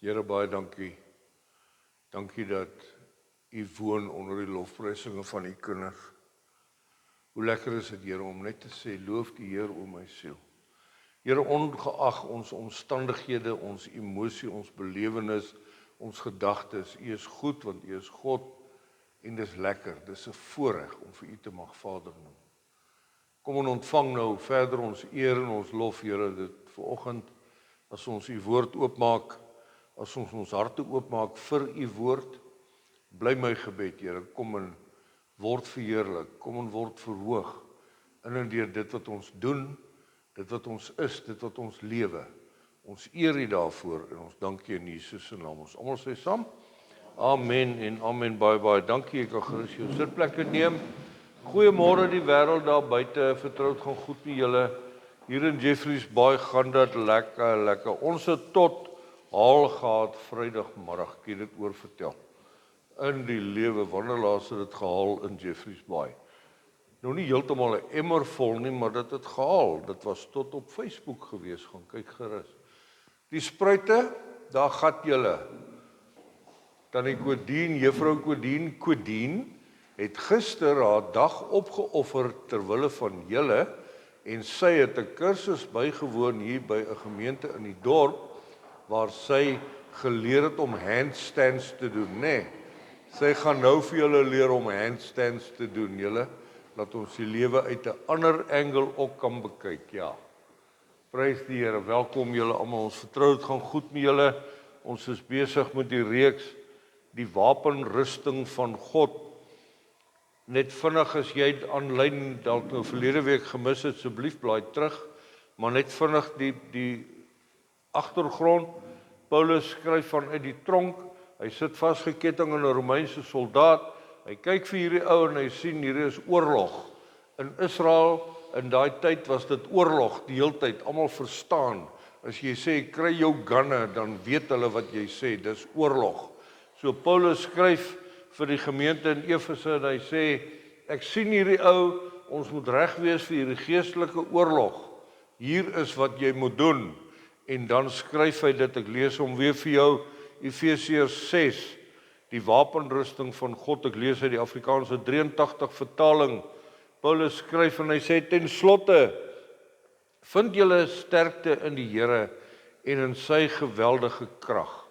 Here, baie dankie. Dankie dat U woon onder die lofprysinge van U kinders. Hoe lekker is dit, Here, om net te sê, loof die Heer o my siel. Here, ongeag ons omstandighede, ons emosie, ons belewenis, ons gedagtes, U is goed, want U is God, en dis lekker, dis 'n voorreg om vir U te mag Vader noem. Kom en ontvang nou verder ons eer en ons lof, Here, dit vanoggend, as ons U woord oopmaak, as ons ons harte oopmaak vir U woord, bly my gebed, Here, kom en word verheerlik, kom en word verhoog, in en deur dit wat ons doen, dit wat ons is, dit wat ons lewe. Ons eer U daarvoor en ons dank U in Jesus se naam. Ons almal sê saam, amen en amen, baie dankie, ek kan gerus jou sitplekke neem. Goeiemôre die wêreld daar buite, vertrou dit gaan goed met julle. Hier in Jeffreys Bay gaan dit lekker. Ons het tot haal gehad Vrydagmiddag, ek het dit oor vertel. In die lewe, wanneer laas het dit gehaal in Jeffreys Bay? Nou nie heeltemal 'n emmer vol nie, maar dit het gehaal. Dit was tot op Facebook gewees, gaan kyk gerus. Die spruite, daar gat julle. Tannie Kodien, juffrou Kodien, het gister haar dag opgeoffer terwille van julle, en sy het 'n kursus bygewoon hier by 'n gemeente in die dorp, waar sy geleer het om handstands te doen, nee. Sy gaan nou vir julle leer om handstands te doen, julle, dat ons die lewe uit 'n ander angle ook kan bekyk, ja. Prys die Here, welkom julle almal, ons vertrou dit gaan goed met julle, ons is besig met die reeks, die wapenrusting van God. Net vinnig as jy aanlyn dalk nou verlede week gemis het, asseblief blaai terug, maar net vinnig die agtergrond. Paulus skryf vanuit die tronk, hy sit vasgeketting in 'n Romeinse soldaat, hy kyk vir hierdie ou en hy sien hierdie is oorlog. In Israel, in daai tyd was dit oorlog, die hele tyd, almal verstaan. As jy sê, kry jou gunne, dan weet hulle wat jy sê, dis oorlog. So Paulus skryf vir die gemeente in Efese en hy sê, ek sien hierdie ou, ons moet reg wees vir hierdie geestelike oorlog. Hier is wat jy moet doen. En dan skryf hy dit, ek lees hom weer vir jou, Efesiërs 6, die wapenrusting van God, ek lees uit die Afrikaanse 83 vertaling. Paulus skryf en hy sê, ten slotte, vind julle sterkte in die Here en in sy geweldige krag.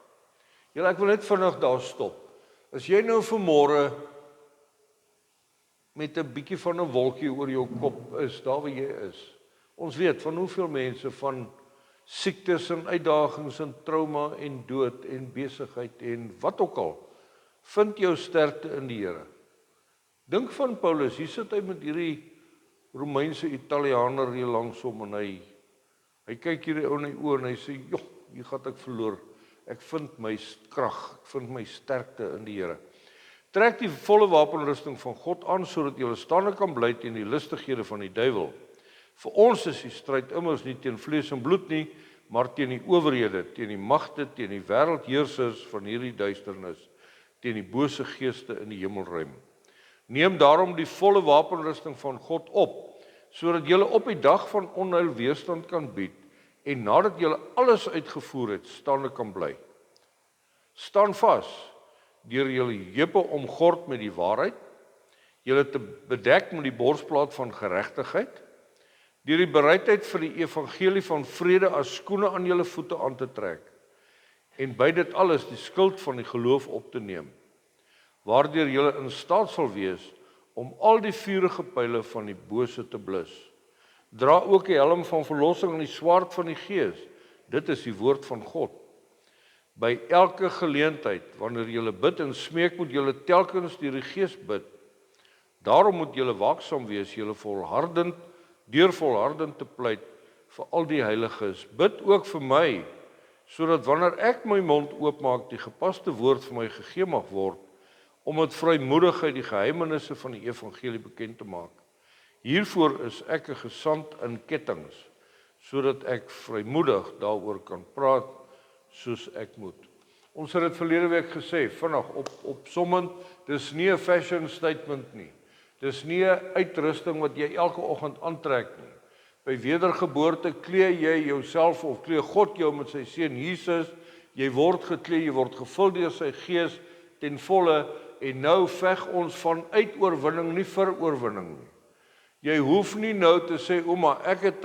Julle, ek wil net vinnig daar stop. As jy nou vanmôre met 'n bietjie van 'n wolkie oor jou kop is, daar waar jy is. Ons weet van hoeveel mense van siektes en uitdagings en trauma en dood en besigheid en wat ook al, vind jou sterkte in die Here. Dink van Paulus, hier sit hy met hierdie Romeinse Italianer hier langs hom en hy kyk hierdie ou in die oë en hy sê, joh, hier gaan ek verloor. Ek vind my krag, ek vind my sterkte in die Here. Trek die volle wapenrusting van God aan, sodat jy staande kan bly teen die listighede van die duiwel. Vir ons is die stryd immers nie teen vlees en bloed nie, maar teen die owerhede, teen die magte, teen die wêreldheersers van hierdie duisternis, teen die bose geeste in die hemelruim. Neem daarom die volle wapenrusting van God op, sodat jy op die dag van onheil weerstand kan bied, en nadat jy alles uitgevoer het, staande kan bly. Staan vas, deur julle heupe omgord met die waarheid, julle te bedek met die borsplaat van geregtigheid, deur die bereidheid vir die evangelie van vrede as skoene aan julle voete aan te trek, en by dit alles die skild van die geloof op te neem, waardeur julle in staat sal wees om al die vurige pyle van die bose te blus. Dra ook die helm van verlossing en die swaard van die Gees. Dit is die woord van God. By elke geleentheid, wanneer julle bid en smeek, moet julle telkens deur die Gees bid. Daarom moet julle waaksaam wees, julle volhardend te pleit vir al die heiliges. Bid ook vir my, sodat wanneer ek my mond oopmaak, die gepaste woord vir my gegee mag word, om met vrymoedigheid die geheimenisse van die evangelie bekend te maak. Hiervoor is ek 'n gesant in kettinge, sodat ek vrymoedig daaroor kan praat soos ek moet. Ons het dit verlede week gesê, vinnig opsommend, dis nie 'n fashion statement nie. Dis nie 'n uitrusting wat jy elke oggend aantrek nie. By wedergeboorte klee jy jouself of klee God jou met sy seun Jesus jy word geklee, jy word gevul deur sy gees ten volle, en nou veg ons vanuit oorwinning, nie vir oorwinning nie. Jy hoef nie nou te sê, ouma, ek het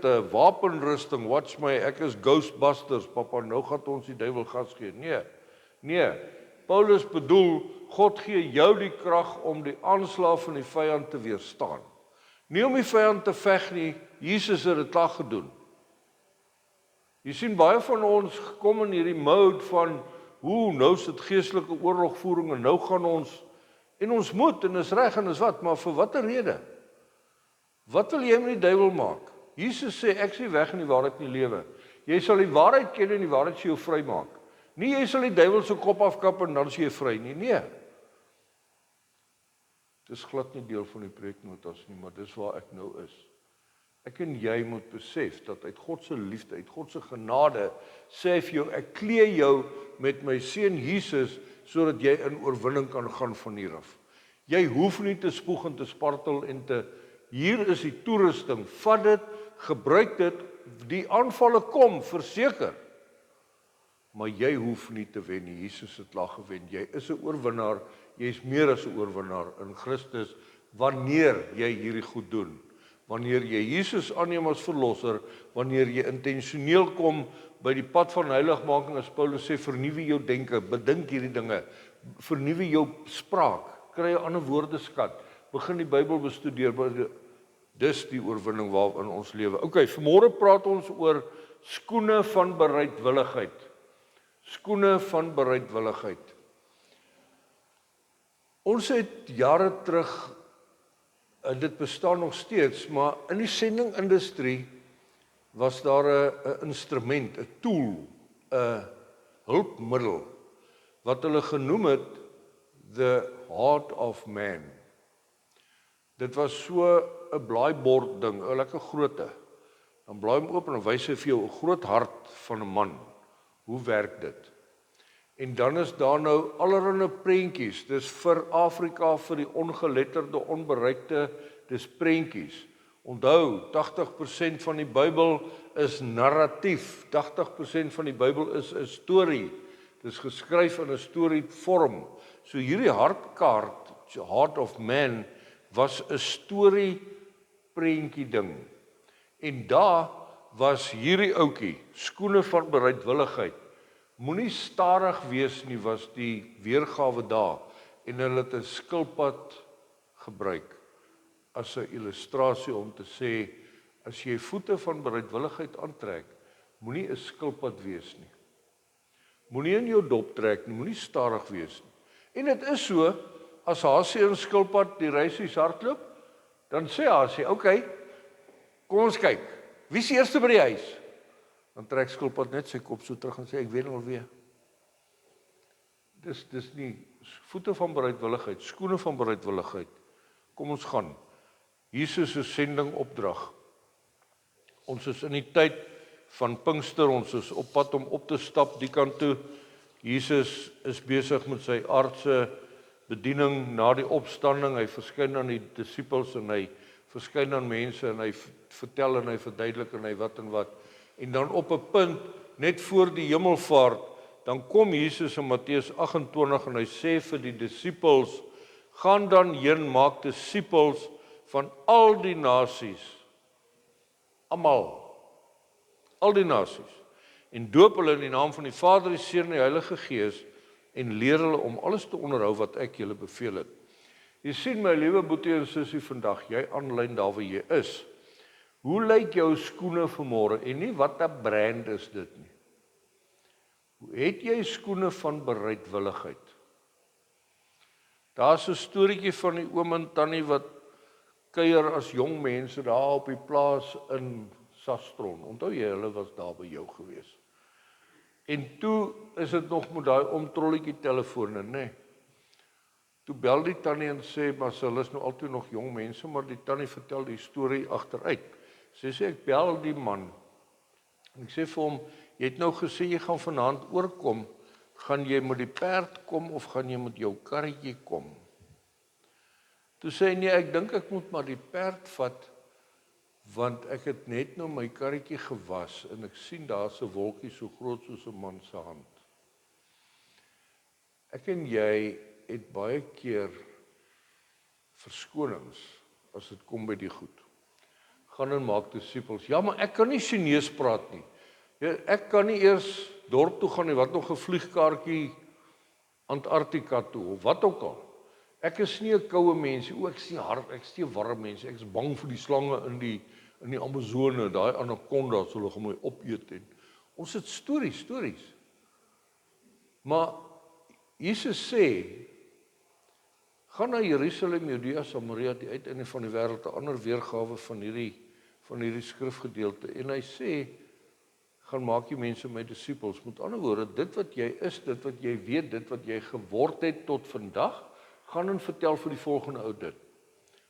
'n wapenrusting, watch my, ek is Ghostbusters, papa, nou gaan ons die duiwel gas gee. Nee, Paulus bedoel, God gee jou die krag om die aanslag van die vyand te weerstaan. Nie om die vyand te veg nie, Jesus het dit klaar gedoen. Jy sien, baie van ons kom in hierdie mode van, nou is dit geestelike oorlogvoering, en nou gaan ons, en ons moet, en is reg, en is wat, maar vir watter rede? Wat wil jy met die duiwel maak? Jesus sê, ek is die weg en die waarheid en die lewe. Jy sal die waarheid ken en die waarheid sal jou vry maak. Nie jy sal die duiwel se kop afkap en dan is jy vry nie. Nee. Dis glad nie deel van die preeknotas nie, maar dis waar ek nou is. Ek en jy moet besef dat uit God se liefde, uit God se genade, sê hy vir jou, ek klee jou met my seun Jesus, sodat jy in oorwinning kan gaan van hier af. Jy hoef nie te spoeg en te spartel en hier is die toerusting, vat dit, gebruik dit, die aanvalle kom, verseker. Maar jy hoef nie te wen nie, Jesus het al gewen, jy is 'n oorwinnaar, jy is meer as 'n oorwinnaar in Christus, wanneer jy hierdie goed doen. Wanneer jy Jesus aanneem as verlosser, wanneer jy intentioneel kom by die pad van heiligmaking, as Paulus sê, vernuwe jou denke, bedink hierdie dinge, vernuwe jou spraak, kry 'n ander woordeskat, begin die Bybel bestudeer, dis die oorwinning waarin ons lewe. Okay, vanmôre praat ons oor skoene van bereidwilligheid. Skoene van bereidwilligheid. Ons het jare terug, dit bestaan nog steeds, maar in die sendingindustrie was daar 'n instrument, 'n tool, 'n hulpmiddel, wat hulle genoem het the heart of man. Dit was so 'n blaaibord ding, 'n lekker grootte. Dan blaai hom oop en dan wys hy vir jou 'n groot hart van 'n man. Hoe werk dit? En dan is daar nou allerlei prentjies. Dis vir Afrika, vir die ongeletterde, onbereikte, dis prentjies. Onthou, 80% van die Bybel is narratief. 80% van die Bybel is 'n storie. Dis geskryf in 'n storievorm. So hierdie hartkaart, Heart of Man, was 'n storie prentjie ding. En daar was hierdie ouetjie, skoene van bereidwilligheid. Moenie stadig wees nie, was die weergawe daar. En hulle het 'n skilpad gebruik as 'n illustrasie om te sê, as jy voete van bereidwilligheid aantrek, moenie 'n skilpad wees nie. Moenie in jou dop trek nie, moenie stadig wees nie. En dit is so, as Hasie en skilpad die reisies hardloop, dan sê Hasie, okay, kom ons kyk, wie is die eerste by die huis? Dan trek skilpad net sy kop so terug en sê, ek weet alweer. Dis nie voete van bereidwilligheid, skoene van bereidwilligheid. Kom ons gaan. Jesus se sending opdrag. Ons is in die tyd van Pinkster, ons is op pad om op te stap die kant toe. Jesus is besig met sy aardse bediening na die opstanding. Hy verskyn aan die disippels en hy verskyn aan mense en hy vertel en hy verduidelik en hy wat en wat. En dan op 'n punt, net voor die hemelvaart, dan kom Jesus in Matteus 28 en hy sê vir die disippels, gaan dan heen, maak disippels van al die nasies, almal, al die nasies, en doop hulle in die naam van die Vader, die Seun en die Heilige Gees, en leer hulle om alles te onderhou wat ek julle beveel het. Jy sien my liewe boetie en sussie vandag, jy aanlyn daar waar jy is. Hoe lyk jou skoene vanmôre en nie wat 'n brand is dit nie. Het jy skoene van bereidwilligheid? Daar's 'n storieetjie van die oom en tannie wat kuier as jong mense daar op die plaas in Sastron. Onthou jy, hulle was daar by jou gewees. En toe is dit nog met daai omtrolletjie telefone, nê? Toe bel die tannie en sê, maar hulle is nou altyd nog jong mense, maar die tannie vertel die storie agteruit. Sy sê, ek bel die man, en ek sê vir hom, jy het nou gesê, jy gaan vanaand oorkom, gaan jy met die perd kom, of gaan jy met jou karretjie kom? Toe sê hy, nee, ek dink ek moet maar die perd vat, want ek het net nou my karretjie gewas en ek sien daar's 'n wolkie so groot soos 'n man se hand. Ek en jy het baie keer verskonings as dit kom by die goed. Gaan en maak disippels. Ja, maar ek kan nie Chinees praat nie. Ja, ek kan nie eers dorp toe gaan nie, wat nog 'n vliegkaartjie Antarktika toe, of wat ook al. Ek is nie 'n koue mens nie, ek is nie hard, ek is nie 'n warm mens, ek is bang vir die slange in die Amazone, daai anacondas, hulle gaan my opeet en ons het stories. Maar Jesus sê, gaan na Jerusalem, Judea, Samaria, die uiteinde van die wêreld, 'n ander weergawe van hierdie skrifgedeelte, en hy sê, gaan maak die mense my disippels. Met ander woorde, dit wat jy is, dit wat jy weet, dit wat jy geword het tot vandag, gaan en vertel vir die volgende ou dit.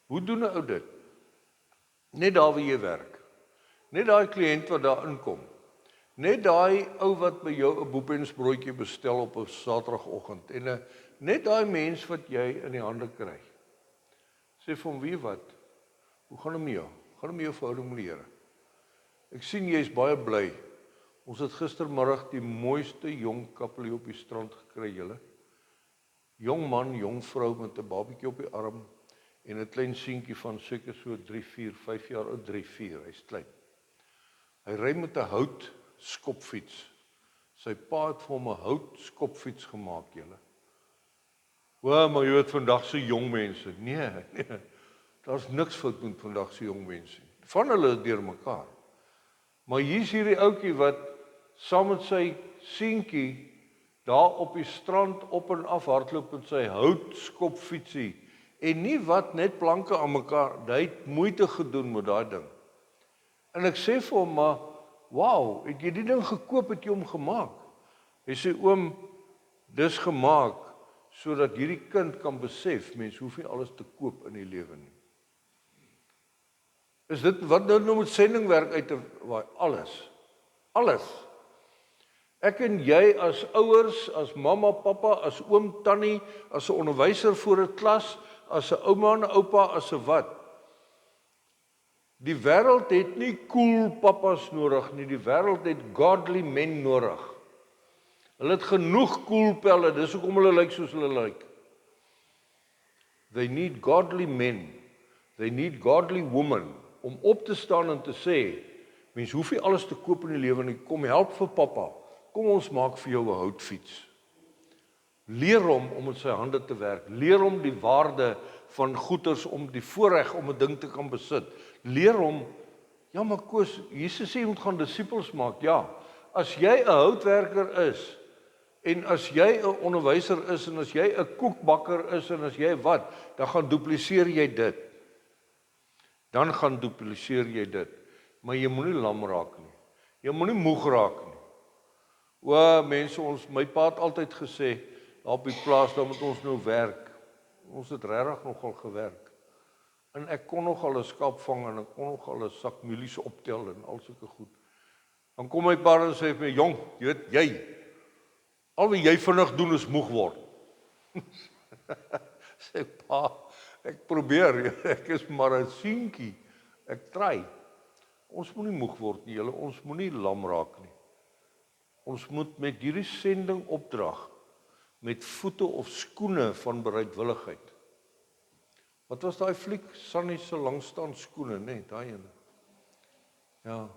Hoe doen 'n ou dit? Net daar waar jy werk. Net daai kliënt wat daar inkom. Net daai ou wat by jou 'n boepensbroodjie bestel op 'n Saterdagoggend en net daai mens wat jy in die hande kry. Sê vir hom, wie wat? Hoe gaan hom met jou? Gaan hom met jou verhouding met die Here? Ek sien jy is baie bly. Ons het gistermiddag die mooiste jong kappelie op die strand gekry, julle. Jong man, jong vrou met 'n babietjie op die arm en 'n klein seentjie van seker so 3, 4, 5 jaar oud, 3, 4, hy's klein. Hy ry met 'n hout skopfiets. Sy pa het vir hom 'n hout skopfiets gemaak, julle. O, maar jy weet vandag se jong mense. Nee, daar's niks fout met vandag se jong mense. Van hulle is deur mekaar. Maar hier's hierdie ouetjie wat saam met sy seentjie daar op die strand op en af hardloop met sy hout skopfietsie en nie wat net planke aan mekaar, hy het moeite gedoen met daai ding. En ek sê vir hom, maar wow, het jy die ding gekoop, het jy hom gemaak? Hy sê, oom, dis gemaak sodat hierdie kind kan besef, mens hoef nie alles te koop in die lewe nie. Is dit wat nou met sendingwerk uit te waai? Alles. Ek en jy as ouers, as mamma, pappa, as oom, tannie, as 'n onderwyser voor 'n klas, as 'n ouma en 'n oupa, as 'n wat. Die wêreld het nie cool pappas nodig nie, die wêreld het godly men nodig. Hulle het genoeg cool pelle, dis hoekom hulle lyk soos hulle lyk. They need godly men, they need godly women, om op te staan en te sê, mens hoef nie alles te koop in die lewe nie, kom help vir pappa, kom ons maak vir jou 'n houtfiets. Leer hom om met sy hande te werk, leer hom die waarde van goeders, om die voorreg om 'n ding te kan besit. Leer hom, ja maar Koos, Jesus sê jy moet gaan disippels maak, ja. As jy 'n houtwerker is, en as jy 'n onderwyser is, en as jy 'n koekbakker is, en as jy wat, dan gaan dupliseer jy dit. Maar jy moenie lam raak nie. Jy moenie moeg raak nie. O, mense, my pa het altyd gesê, daar op die plaas, dan moet ons nou werk. Ons het regtig nogal gewerk. En ek kon nogal 'n skaap vang, en ek kon nogal 'n sak mielies optel, en al sulke goed. Dan kom my pa en sê vir my, jong, jy weet, al wat jy vinnig doen is moeg word. Sê pa, ek probeer, ek is maar 'n seentjie, ek try. Ons moenie moeg word nie, julle, ons moenie lam raak nie. Ons moet met hierdie sending opdrag, met voete of skoene van bereidwilligheid. Wat was daai fliek? Sunny se langstaan skoene, nee, daai ene. Ja.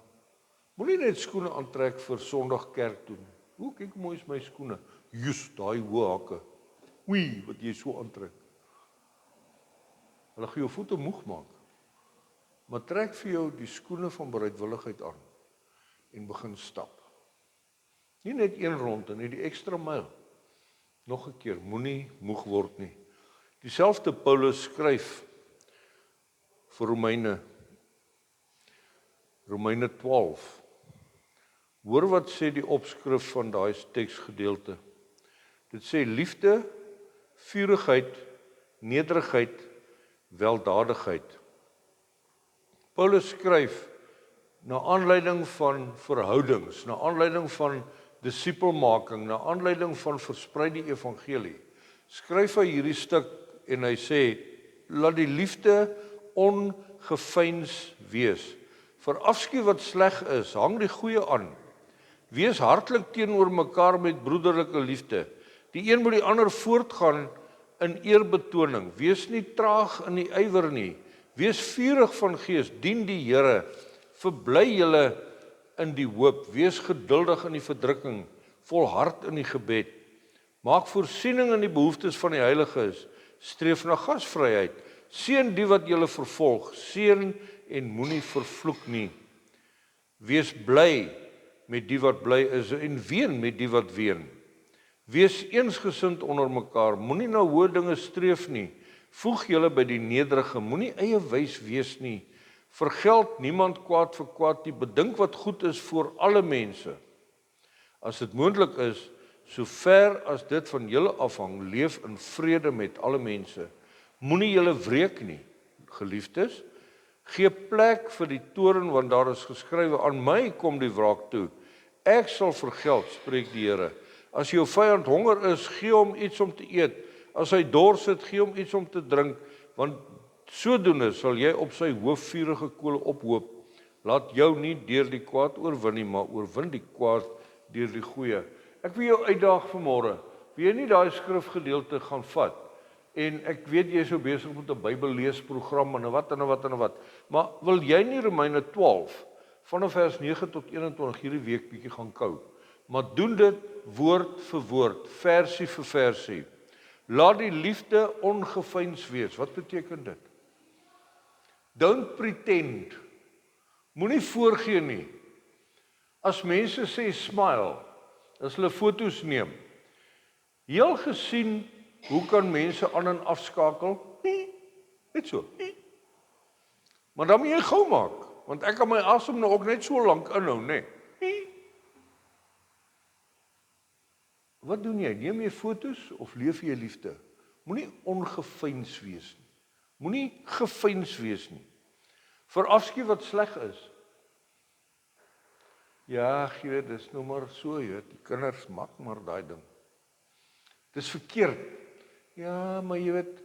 Moenie net skoene aantrek vir Sondag kerk toe. Hoe kyk mooi is my skoene. Jus, daai hoë hakke. Oei, wat jy so aantrek. Hulle gaan jou voete moeg maak. Maar trek vir jou die skoene van bereidwilligheid aan en begin stap. Nie net een ronde nie, die ekstra myl. Nog 'n keer, moenie moeg word nie. Dieselfde Paulus skryf vir Romeine 12. Hoor wat sê die opskrif van daai teksgedeelte. Dit sê liefde, vurigheid, nederigheid, weldadigheid. Paulus skryf na aanleiding van verhoudings, na aanleiding van disipelmaking, na aanleiding van versprei die evangelie. Skryf hy hierdie stuk en hy sê, laat die liefde ongeveins wees. Vir afskuw wat sleg is, hang die goeie aan. Wees hartlik teenoor mekaar met broederlike liefde. Die een moet die ander voortgaan in eerbetoning. Wees nie traag in die ywer nie. Wees vurig van gees, dien die Here. Verbly julle in die hoop. Wees geduldig in die verdrukking, volhard in die gebed. Maak voorsiening in die behoeftes van die heiliges. Streef na gasvryheid. Seën die wat julle vervolg. Seën en moenie vervloek nie. Wees bly met die wat bly is en ween met die wat ween. Wees eensgesind onder mekaar, moenie na hoë dinge streef nie. Voeg julle by die nederige, moenie eie wys wees nie. Vergeld niemand kwaad vir kwaad nie, bedink wat goed is vir alle mense. As dit moontlik is, so ver as dit van julle afhang, leef in vrede met alle mense. Moenie julle wreek nie, geliefdes. Gee plek vir die toorn, want daar is geskrywe, aan my kom die wraak toe. Ek sal vergeld, spreek die Here. As jou vyand honger is, gee hom iets om te eet. As hy dors het, gee hom iets om te drink, want sodoende sal jy op sy hoof vurige kole ophoop. Laat jou nie deur die kwaad oorwin nie, maar oorwin die kwaad deur die goeie. Ek wil jou uitdaag vanmôre. Wil jy nie daai skrifgedeelte gaan vat? En ek weet jy is so besig met 'n Bybelleesprogram en wat. Maar wil jy nie Romeine 12 vanaf vers 9 tot 21 hierdie week bietjie gaan kou? Maar doen dit woord vir woord, versie vir versie. Laat die liefde ongeveins wees. Wat beteken dit? Don't pretend. Moenie voorgee nie. As mense sê smile, as hulle foto's neem, heel gesien, hoe kan mense aan en afskakel? Net so. Maar dan moet jy gou maak, want ek kan my asem nou ook net so lank inhou, né? Wat doen jy? Neem jy foto's of leef jy liefde? Moenie ongeveins wees nie. Moenie geveins wees nie. Vir afskuw wat sleg is. Ja, jy weet, dis nou maar so, jy weet, die kinders maak maar daai ding. Dis verkeerd. Ja, maar jy weet,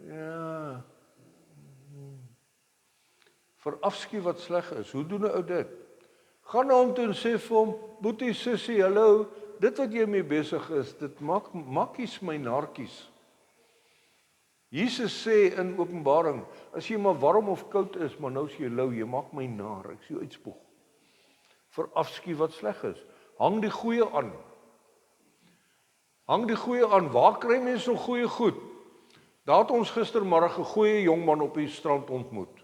ja. Vir afskuw wat sleg is, hoe doen 'n ou dit? Gaan na hom toe en sê vir hom, boetie, sussie, hallo, dit wat jy mee besig is, dit maak makkies my naartjies. Jesus sê in Openbaring, as jy maar warm of koud is, maar nou is jy lou, jy maak my naar, ek sê jou uitspoeg. Vir afskuw wat sleg is, hang die goeie aan. Hang die goeie aan, waar kry mense so goeie goed? Daar het ons gistermiddag 'n goeie jongman op die strand ontmoet.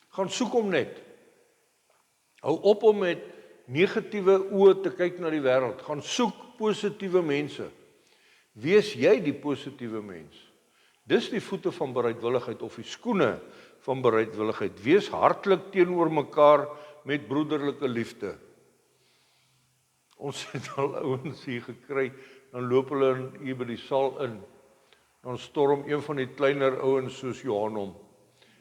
Gaan soek hom net. Hou op om met negatiewe oë te kyk na die wêreld. Gaan soek positiewe mense. Wees jy die positiewe mens. Dis die voete van bereidwilligheid of die skoene van bereidwilligheid. Wees hartlik teenoor mekaar met broederlike liefde. Ons het al ouens hier gekry, dan loop hulle hier by die saal in. Dan storm een van die kleiner ouens soos Johan hom.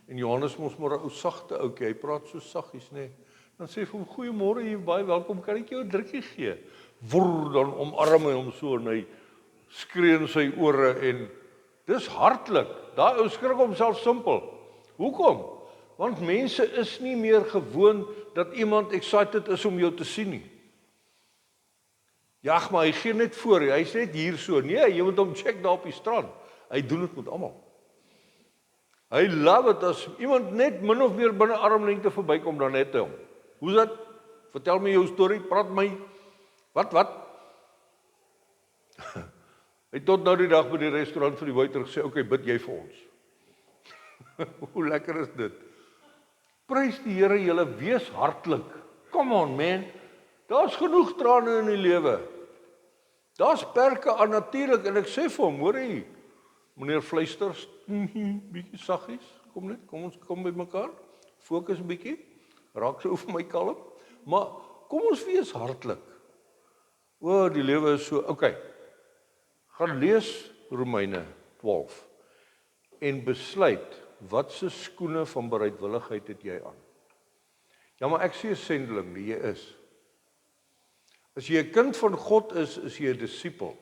En Johannes mos maar 'n ou sagte ouetjie, hy praat so saggies, nê. Dan sê hy vir hom, goeiemôre, jy baie welkom, kan ek jou 'n drukkie gee? Woer, dan omarm hy hom so en hy skree in sy ore en dis hartlik. Daai ou skrik homself simpel. Hoekom? Want mense is nie meer gewoon dat iemand excited is om jou te sien nie. Ja, maar hy gee net voor, hy sê net hier so. Nee, jy moet hom check daar op die strand. Hy doen dit met almal. Hy love it as iemand net min of meer binne armlengte verbykom, dan net hom. Hoe's dit? Vertel my jou storie, praat my. Wat? Hy tot nou die dag by die restaurant vir die waiter gesê, okay, bid jy vir ons. Hoe lekker is dit? Prys die Here, julle wees hartlik. Come on, man. Daar's genoeg trane in die lewe. Daar's perke aan natuurlik en ek sê vir hom, hoor jy, meneer Fluisters, bietjie saggies, kom ons kom by mekaar, fokus 'n bietjie, raak so vir my kalm, maar kom ons wees hartlik. O, die lewe is so, okay, gaan lees Romeine 12 en besluit, wat se skoene van bereidwilligheid het jy aan? Ja, maar ek sê 'n sendeling, nie jy is. As jy 'n kind van God is jy 'n disipel.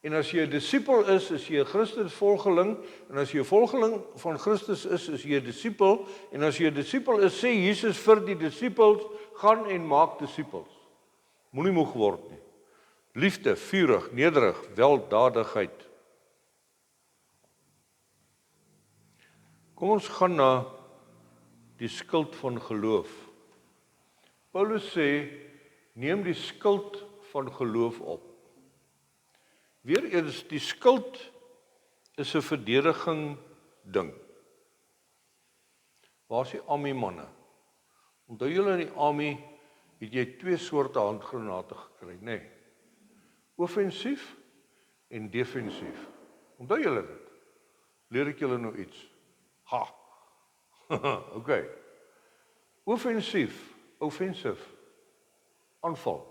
En as jy 'n disipel is jy 'n Christusvolgeling, en as jy 'n volgeling van Christus is jy 'n disipel, en as jy 'n disipel is, sê Jesus vir die disipels, gaan en maak disipels. Moenie moeg word nie. Liefde, vurig, nederig, weldadigheid. Kom ons gaan na die skuld van geloof. Paulus sê, neem die skuld van geloof op. Weereens, die skuld is 'n verdediging ding. Waar is die army manne? Onthou julle in die army het jy 2 soorte handgranate gekry, nê? Offensief en defensief. Onthou julle dit? Leer ek julle nou iets? Ha. Okay. Offensief, offensive, aanval.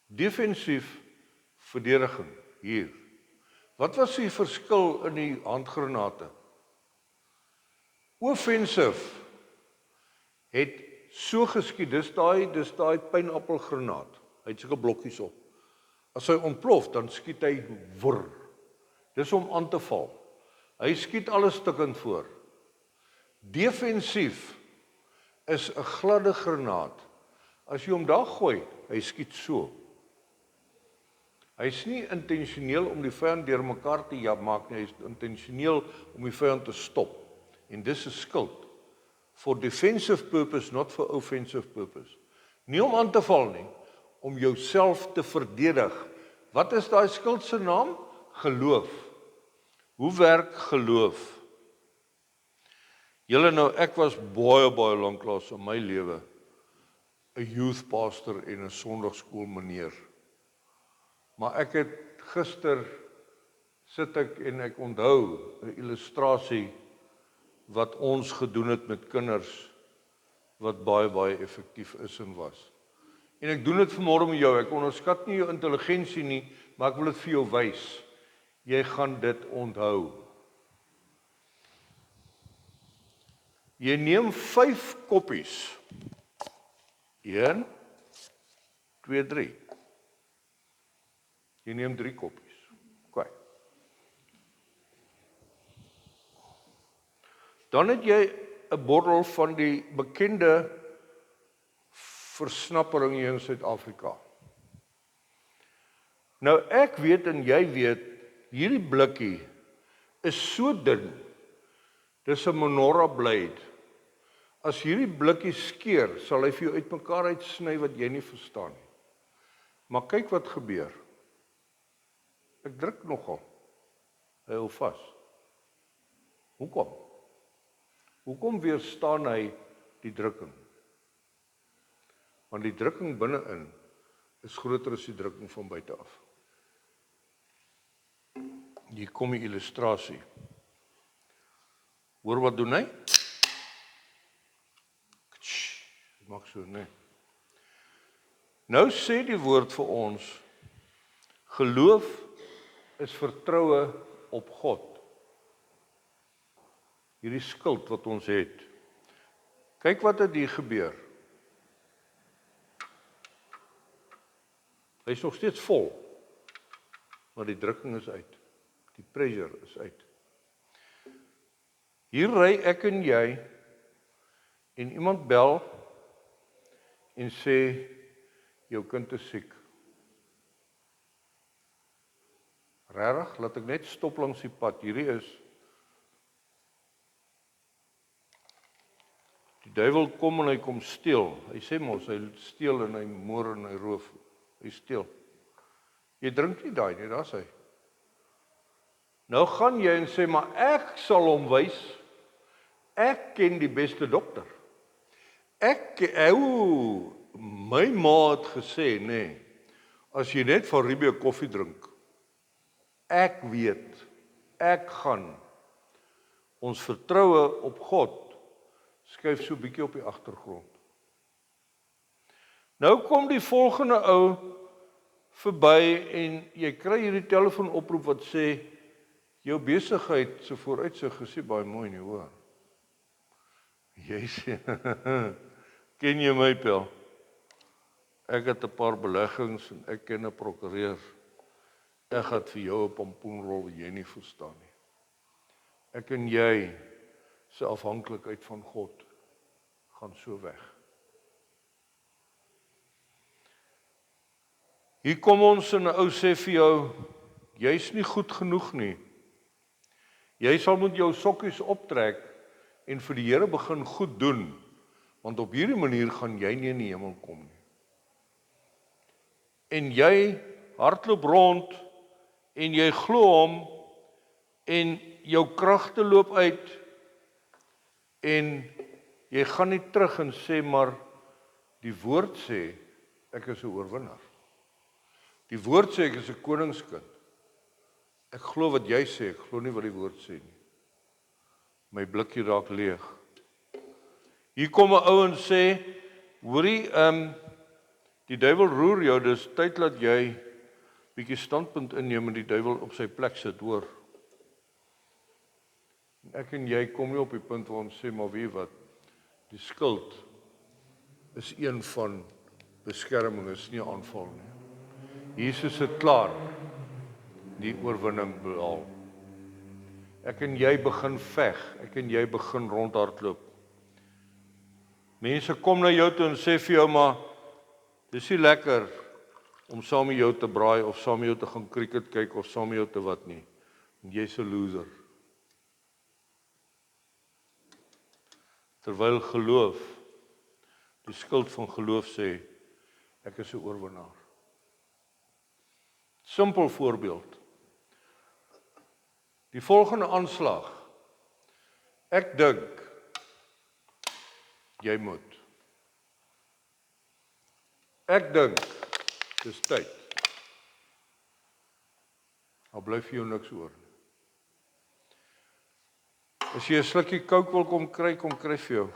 Defensief, verdediging, hier. Wat was die verskil in die handgranate? Offensive het so geskied, dis daai pynappelgranaat. Hy het sulke blokkies op. As hy ontplof, dan skiet hy wurr. Dis om aan te val. Hy skiet alles stukkend voor. Defensief is 'n gladde granaat. As jy hom daar gooi, hy skiet so. Hy is nie intentioneel om die vyand deurmekaar te maak nie, hy is intentioneel om die vyand te stop. En dis 'n skild. For defensive purpose, not for offensive purpose. Nie om aan te val nie, om jouself te verdedig. Wat is daai skild se naam? Geloof. Hoe werk geloof? Julle nou, ek was baie lanklaas in my lewe 'n youth pastor en 'n sonndagskool meneer. Maar ek het gister sit ek en ek onthou 'n illustrasie wat ons gedoen het met kinders wat baie effektief is en was. En ek doen dit vanmôre met jou. Ek onderskat nie jou intelligensie nie, maar ek wil dit vir jou wys. Jy gaan dit onthou. Jy neem 5 koppies. 1, 2, 3. Jy neem 3 koppies. OK. Dan het jy 'n bottel van die bekende versnappering hier in Suid-Afrika. Nou ek weet en jy weet, hierdie blikkie is so dun. Dis 'n menorah blade. As hierdie blikkie skeur, sal hy vir jou uitmekaar uitsny wat jy nie verstaan nie. Maar kyk wat gebeur. Ek druk nogal. Hy hou vas. Hoekom? Hoekom weerstaan hy die drukking? Want die drukking binne-in is groter as die drukking van buite af. Hier kom die illustrasie. Hoor wat doen hy? Maak so, nee. Nou sê die woord vir ons, geloof is vertroue op God. Hierdie skuld wat ons het. Kyk wat het hier gebeur. Hy is nog steeds vol, maar die drukking is uit. Die pressure is uit. Hier ry ek en jy, en iemand bel, en sê, jou kind is siek. Regtig, laat ek net stop langs die pad. Hierdie is, die duiwel kom en hy kom steel. Hy sê mos, hy steel en hy moor en hy roof. Hy steel. Jy drink nie daai nie, daar's hy. Nou gaan jy en sê, maar ek sal hom wys. Ek ken die beste dokter. My ma het gesê, nee, as jy net van Ribie koffie drink, ek weet, ek gaan ons vertroue op God skuif so bietjie op die agtergrond. Nou kom die volgende ou verby en jy kry hierdie telefoonoproep wat sê, jou besigheid se vooruitsig is baie mooi nie, hoor. Jy sê, ken jy my pel? Ek het 'n paar beleggings en ek ken 'n prokureur. Ek gaan vir jou 'n pompoenrol wat jy nie verstaan nie. Ek en jy se afhanklikheid van God gaan so weg. Hier kom ons en 'n ou sê vir jou, jy's nie goed genoeg nie. Jy sal moet jou sokkies optrek en vir die Here begin goed doen, want op hierdie manier gaan jy nie in die hemel kom nie. En jy hardloop rond en jy glo hom en jou kragte loop uit en jy gaan nie terug en sê maar die woord sê ek is 'n oorwinnaar. Die woord sê ek is 'n koningskind. Ek glo wat jy sê, ek glo nie wat die woord sê nie. My blikkie raak leeg. Hier kom 'n ou en sê, hoorie, die duiwel roer jou, dis tyd dat jy bietjie standpunt inneem en die duiwel op sy plek sit, hoor. Ek en jy kom nie op die punt waar ons sê, maar weet wat, die skuld is een van beskerming, is nie 'n aanval nie. Jesus het klaar die oorwinning behaal. Ek en jy begin veg, ek en jy begin rondhardloop. Mense kom na jou toe en sê vir jou, maar dis nie lekker om saam met jou te braai of saam met jou te gaan cricket kyk of saam met jou te wat nie. En jy's 'n loser. Terwyl geloof, die skild van geloof sê, ek is 'n oorwinnaar. Simpel voorbeeld. Die volgende aanslag. Ek dink, jy moet. Ek dink, dis tyd. Al bly vir jou niks oor. As jy 'n slukkie Coke wil kom kry vir jou.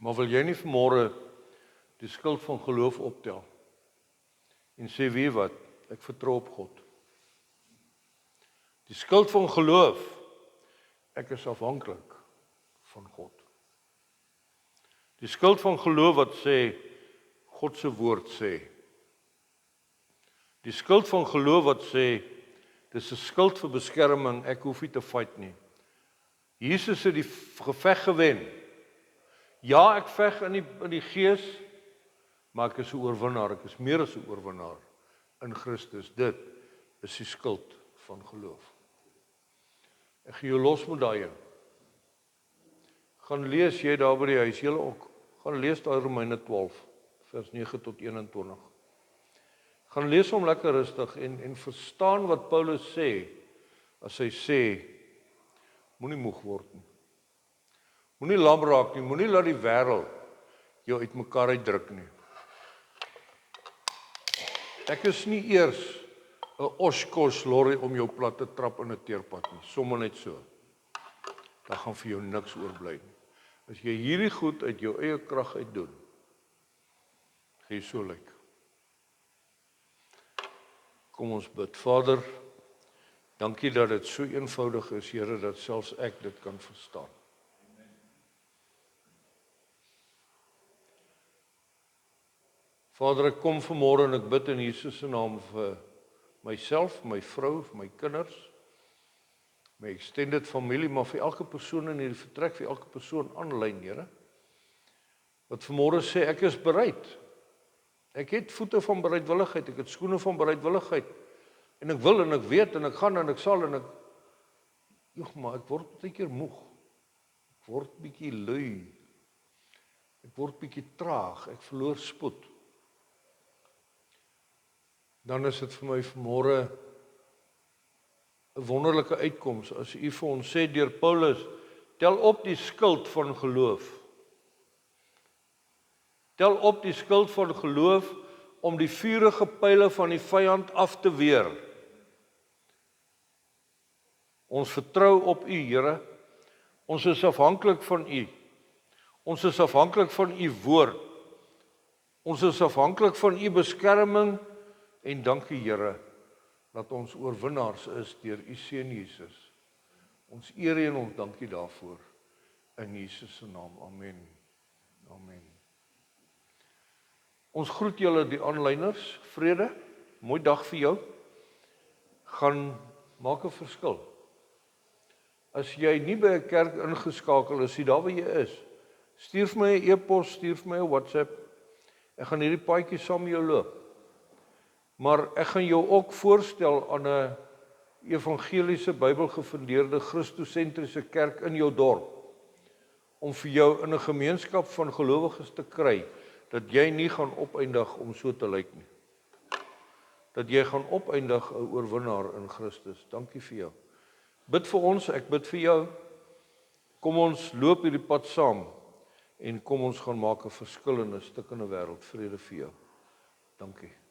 Maar wil jy nie vanmôre die skuld van geloof optel en sê, weet wat, ek vertrou op God. Die skuld van geloof, ek is afhanklik van God. Die skuld van geloof wat sê, God se woord sê. Die skuld van geloof wat sê, dis 'n skuld vir beskerming, ek hoef nie te fight nie. Jesus het die geveg gewen. Ja, ek veg in die gees, maar ek is 'n oorwinnaar, ek is meer as 'n oorwinnaar in Christus. Dit is die skuld van geloof. Ek gee jou los met daai. Gaan lees jy daar by die huis, julle ook. Gaan lees daai Romeine 12, vers 9 tot 21. Gaan lees hom lekker rustig en verstaan wat Paulus sê, as hy sê, moenie moeg word nie. Moenie lam raak nie, moenie laat die wêreld jou uitmekaar uitdruk nie. Ek is nie eers 'n Oshkosh lorry om jou plat te trap in 'n teerpad nie, sommer net so. Dan gaan vir jou niks oorbly nie. As jy hierdie goed uit jou eie krag uit doen, gaan jy so lyk. Kom ons bid. Vader, dankie dat dit so eenvoudig is, Here, dat selfs ek dit kan verstaan. Vader, ek kom vanmôre en ek bid in Jesus se naam vir myself, my vrou, my kinders, my extended familie, maar vir elke persoon in hierdie vertrek, vir elke persoon aanlyn, Here, wat vanmôre sê, ek is bereid. Ek het voete van bereidwilligheid, ek het skoene van bereidwilligheid, en ek wil, en ek weet, en ek gaan, en ek sal, en maar ek word baie keer moeg, ek word bietjie lui, ek word bietjie traag, ek verloor spoed. Dan is dit vir my vanmôre 'n wonderlike uitkoms, as u vir ons sê deur Paulus, tel op die skuld van geloof. Tel op die skuld van geloof om die vurige pyle van die vyand af te weer. Ons vertrou op u, Here. Ons is afhanklik van u. Ons is afhanklik van u woord. Ons is afhanklik van u beskerming en dankie, Here, dat ons oorwinnaars is deur u seun Jesus. Ons eer en ons dankie daarvoor in Jesus se naam. Amen. Amen. Ons groet julle die aanlyners, vrede, mooi dag vir jou. gaan maak 'n verskil. As jy nie by 'n kerk ingeskakel is, daar waar jy is, stuur vir my 'n e-pos, stuur vir my 'n WhatsApp. Ek gaan hierdie paadjie saam met jou loop. Maar ek gaan jou ook voorstel aan 'n evangeliese Bybelgefundeerde Christosentriese kerk in jou dorp, om vir jou in 'n gemeenskap van gelowiges te kry, dat jy nie gaan opeindig om so te lyk nie. Dat jy gaan opeindig 'n oorwinnaar in Christus. Dankie vir jou. Bid vir ons, ek bid vir jou. Kom ons loop hierdie pad saam en kom ons gaan maak 'n verskil in 'n stikkende wêreld. Vrede vir jou. Dankie.